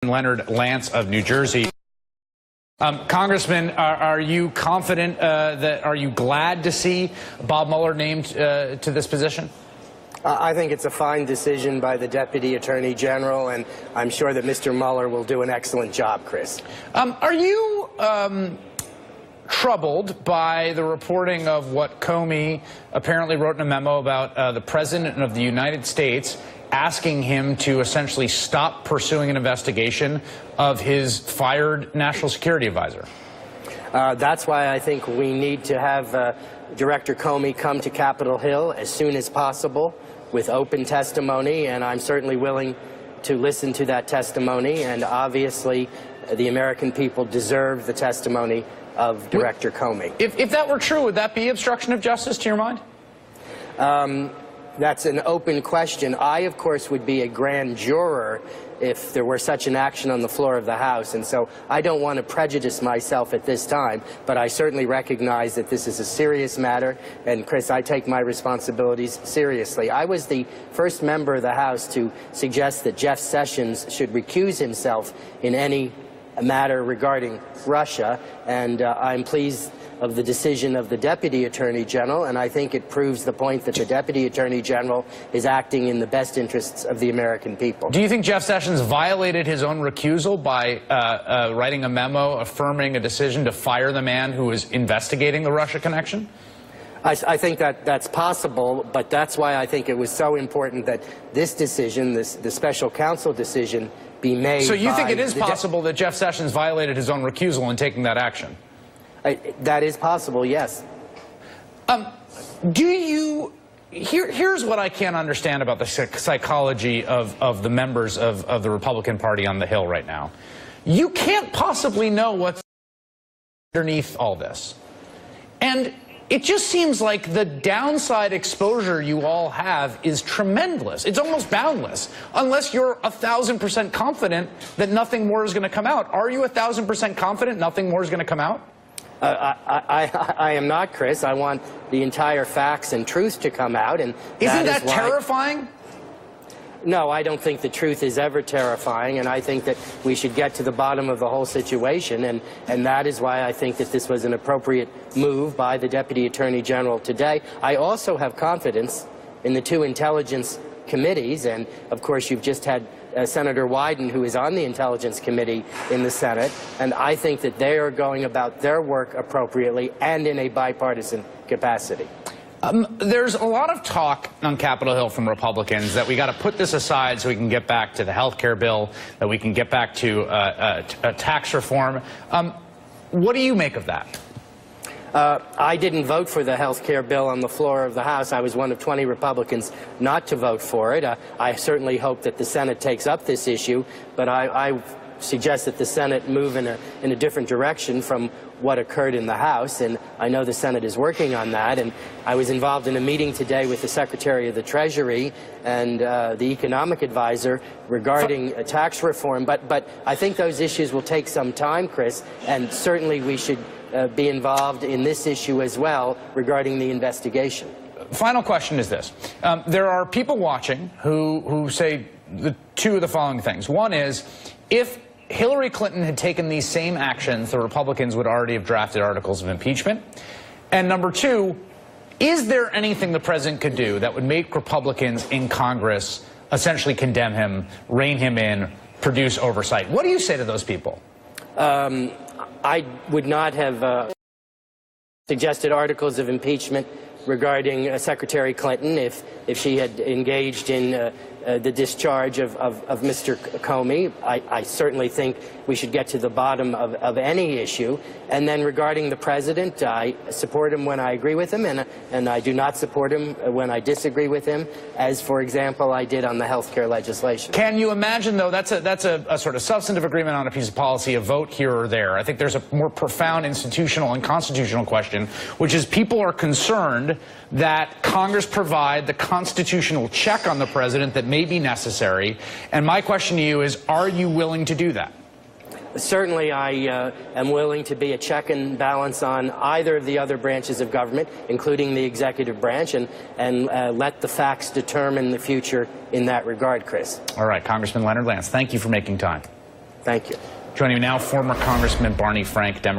Leonard Lance of New Jersey. Congressman, are you confident are you glad to see Bob Mueller named to this position? I think it's a fine decision by the Deputy Attorney General, and I'm sure that Mr. Mueller will do an excellent job, Chris. Are you troubled by the reporting of what Comey apparently wrote in a memo about the President of the United States asking him to essentially stop pursuing an investigation of his fired national security advisor? That's why I think we need to have Director Comey come to Capitol Hill as soon as possible with open testimony, and I'm certainly willing to listen to that testimony, and obviously the American people deserve the testimony of Director Comey. If that were true, would that be obstruction of justice to your mind? That's an open question. I, of course, would be a grand juror if there were such an action on the floor of the House, and so I don't want to prejudice myself at this time, but I certainly recognize that this is a serious matter, and Chris, I take my responsibilities seriously. I was the first member of the House to suggest that Jeff Sessions should recuse himself in any matter regarding Russia, and I'm pleased of the decision of the Deputy Attorney General, and I think it proves the point that the Deputy Attorney General is acting in the best interests of the American people. Do you think Jeff Sessions violated his own recusal by writing a memo affirming a decision to fire the man who was investigating the Russia connection? I think that's possible, but that's why I think it was so important that this decision, the special counsel decision, be made. So you think it is possible that Jeff Sessions violated his own recusal in taking that action? That is possible, yes. Here's what I can't understand about the psychology of the members of the Republican Party on the Hill right now. You can't possibly know what's underneath all this. And it just seems like the downside exposure you all have is tremendous. It's almost boundless, unless you're 1,000% confident that nothing more is going to come out. Are you 1,000% confident nothing more is going to come out? I am not, Chris. I want the entire facts and truth to come out. And Isn't that terrifying? No, I don't think the truth is ever terrifying, and I think that we should get to the bottom of the whole situation, and that is why I think that this was an appropriate move by the Deputy Attorney General today. I also have confidence in the two intelligence committees, and of course you've just had Senator Wyden, who is on the Intelligence Committee in the Senate, and I think that they are going about their work appropriately and in a bipartisan capacity. There's a lot of talk on Capitol Hill from Republicans that we got to put this aside so we can get back to the health care bill, that we can get back to tax reform. What do you make of that? I didn't vote for the health care bill on the floor of the House. I was one of 20 Republicans not to vote for it. I certainly hope that the Senate takes up this issue, but I suggest that the Senate move in a different direction from what occurred in the House, and I know the Senate is working on that. And I was involved in a meeting today with the Secretary of the Treasury and the economic advisor regarding tax reform, but I think those issues will take some time, Chris, and certainly we should be involved in this issue as well regarding the investigation. Final question is this. There are people watching who say two of the following things. One is, if Hillary Clinton had taken these same actions, the Republicans would already have drafted articles of impeachment. And number two, is there anything the president could do that would make Republicans in Congress essentially condemn him, rein him in, produce oversight? What do you say to those people? I would not have suggested articles of impeachment regarding Secretary Clinton if she had engaged in the discharge of Mr. Comey. I certainly think we should get to the bottom of any issue. And then regarding the president, I support him when I agree with him, and I do not support him when I disagree with him, as, for example, I did on the health care legislation. Can you imagine, though, that's a sort of substantive agreement on a piece of policy, a vote here or there. I think there's a more profound institutional and constitutional question, which is people are concerned that Congress provide the constitutional check on the president that may be necessary. And my question to you is, are you willing to do that? Certainly, I am willing to be a check and balance on either of the other branches of government, including the executive branch, and let the facts determine the future in that regard, Chris. All right, Congressman Leonard Lance, thank you for making time. Thank you. Joining me now, former Congressman Barney Frank, Democrat.